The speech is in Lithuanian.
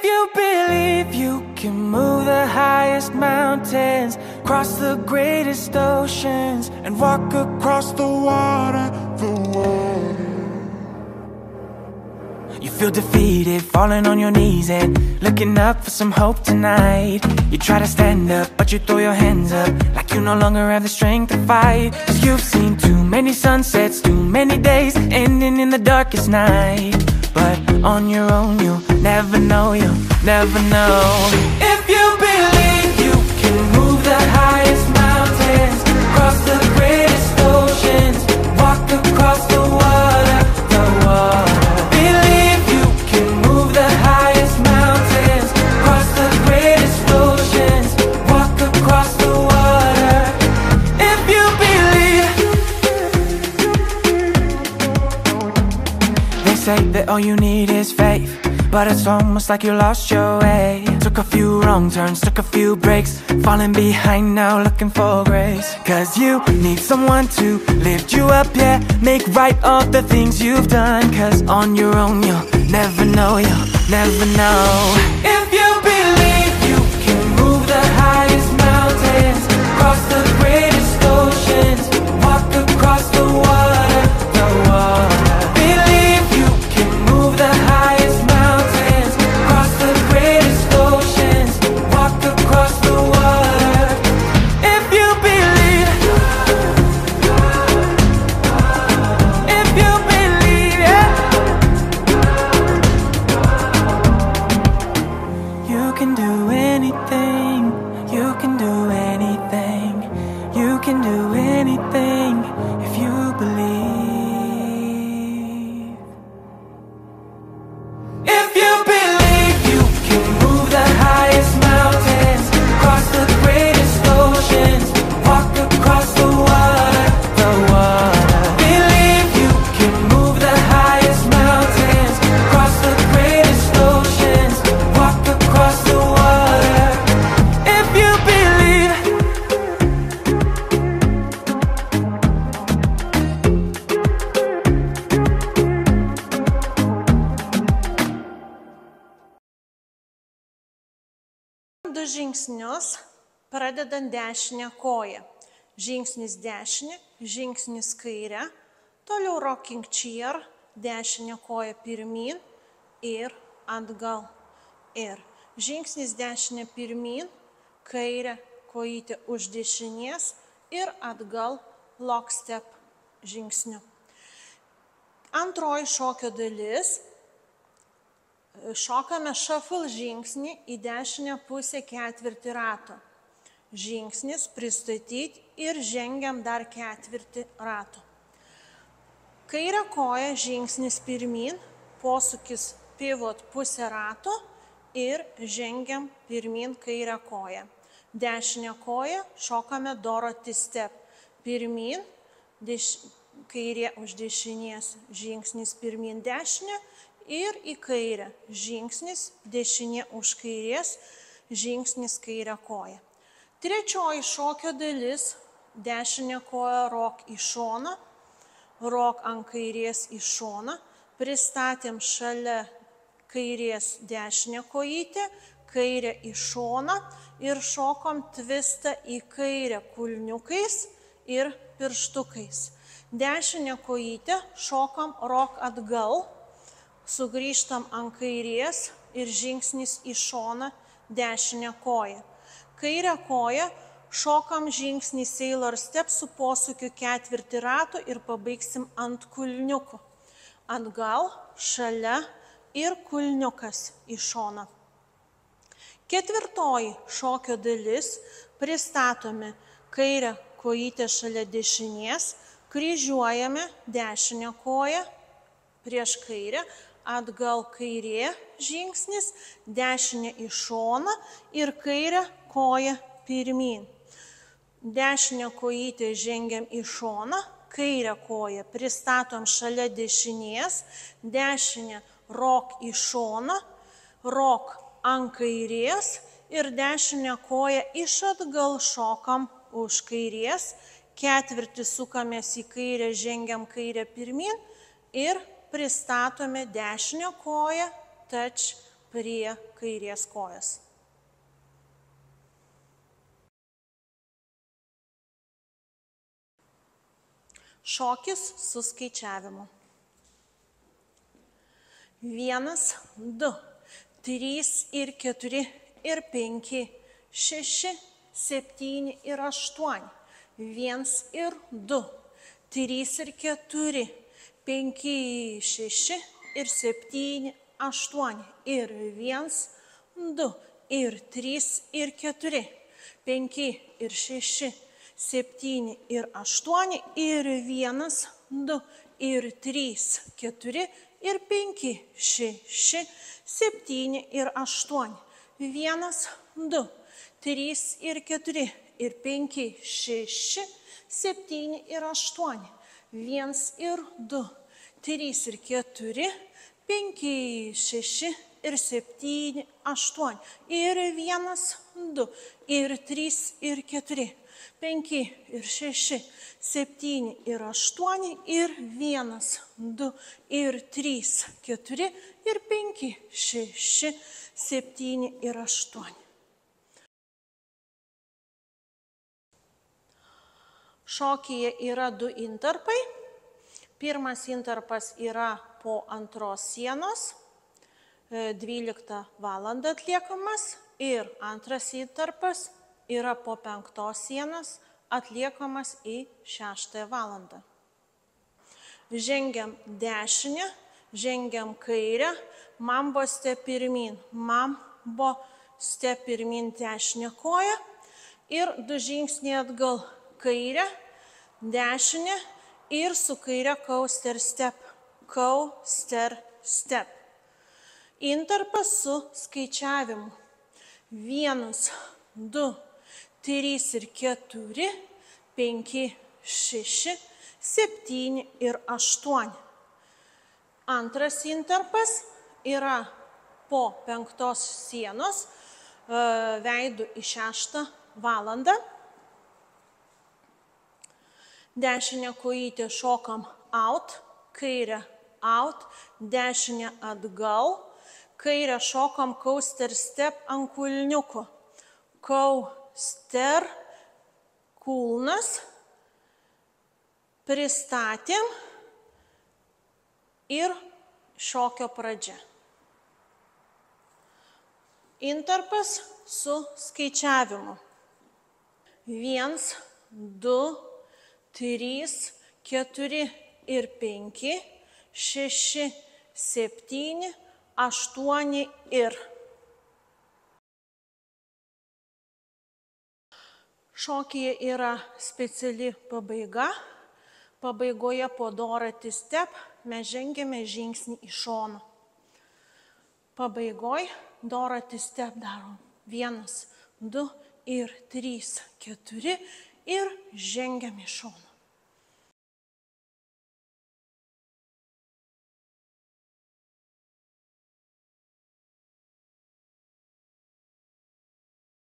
If you believe you can move the highest mountains, cross the greatest oceans, and walk across the water. You feel defeated, falling on your knees and looking up for some hope tonight. You try to stand up, but you throw your hands up like you no longer have the strength to fight. 'Cause you've seen too many sunsets, too many days ending in the darkest night. But on your own you'll never know, you'll never know. If you believe you can move the highest mountains, cross the greatest oceans, walk across the water, the water. Believe you can move the highest mountains, cross the greatest oceans, walk across the water. If you believe. They say that all you need is faith, but it's almost like you lost your way. Took a few wrong turns, took a few breaks, falling behind now looking for grace. 'Cause you need someone to lift you up, yeah, make right all the things you've done. 'Cause on your own you'll never know, you'll never know. If you believe you can move the highest mountains, cross the greatest oceans, walk across the water, the water. Believe you can move the highest mountains, cross the greatest oceans, walk across the water. If you believe, if you believe, yeah. You can do anything, you can do anything, you can do anything if you believe. If you believe you can move the highest mountains, cross the greatest oceans, walk across the water, the water. Believe you can move the highest mountains, cross the greatest oceans, walk across the water. If you believe. Du žingsnius, pradedant dešinę koją. Žingsnis dešinė, žingsnis kairė, toliau rocking chair, dešinę koją pirmyn ir atgal. Ir žingsnis dešinė pirmyn, kairė kojytė už dešinės ir atgal lockstep žingsniu. Antroji šokio dalis. Šokame shuffle žingsnį į dešinę pusę ketvirtį rato. Žingsnis pristatyti ir žengiam dar ketvirtį rato. Kairė koja žingsnis pirmin, posūkis pivot pusę rato ir žengiam pirmin kairę koją. Dešinę koją šokame Dorothy step. Pirmin, kairė už dešinės, žingsnis pirmin dešinė. Ir į kairę žingsnis, dešinė už kairės, žingsnis kairę koją. Trečioji šokio dalis, dešinė koja rock į šoną, rock ant kairės į šoną, pristatėm šalia kairės dešinę kojytę, kairę į šoną ir šokom twistą į kairę kulniukais ir pirštukais. Dešinę kojytę šokam rock atgal, sugrįžtam ant kairės ir žingsnis į šoną dešinę koją. Kairę koją šokam žingsnį sailor step su posūkiu ketvirtį rato ir pabaigsim ant kulniukų. Atgal, šalia ir kulniukas į šoną. Ketvirtoji šokio dalis, pristatome kairę kojytę šalia dešinės, kryžiuojame dešinę koją prieš kairę, atgal kairė žingsnis, dešinė į šoną ir kairę koją pirmin. Dešinę kojytę žengiam į šoną, kairę koją pristatom šalia dešinės, dešinę rock į šoną, rock ant kairės ir dešinę koją iš atgal šokam už kairės, ketvirtį sukamės į kairę, žengiam kairę pirmin ir pristatome dešinę koją, touch prie kairės kojos. Šokis su skaičiavimu. 1, 2, 3 ir 4 ir 5, 6, 7 ir 8. 1 ir 2, 3 ir 4, 5, 6 ir 7, 8 ir 1, 2 ir 3 ir 4, 5 ir 6, 7 ir 8 ir 1, 2 ir 3, 4 ir 5, 6, 7 ir 8, 1, 2, 3 ir 4 ir 5, 6, 7 ir 8, 1 ir 2, 3 ir 4, 5, 6 ir 7, 8 ir 1, 2 ir 3 ir 4, 5 ir 6, 7 ir 8 ir 1, 2 ir 3, 4 ir 5, 6, 7 ir 8. Šokyje yra 2 intarpai. Pirmas intarpas yra po antros sienos, 12 valandą atliekamas, ir antras intarpas yra po 5 sienos, atliekamas į 6 valandą. Žengiam dešinę, žengiam kairę, mambo step pirmin, mambo step pirmin dešinę koją ir 2 žingsniai atgal, kairę, dešinę ir su kairė coaster step, coaster step. Intarpas su skaičiavimu. 1, 2, 3 ir 4, 5, 6, 7 ir 8. Antras intarpas yra po 5 sienos, veidu į 6 valandą. Dešinę kojytę šokam out, kairę out, dešinę atgal, kairę šokam coaster step ant kulniukų. Coaster, kulnas, pristatėm ir šokio pradžia. Intarpas su skaičiavimu. 1, 2, 3, 4 ir 5, 6, 7, 8 ir. Šokyje yra speciali pabaiga. Pabaigoje po Dorothy step mes žengiame žingsnį į šoną. Pabaigoje Dorothy step darom 1, 2 ir 3, 4 ir žengiam į šoną.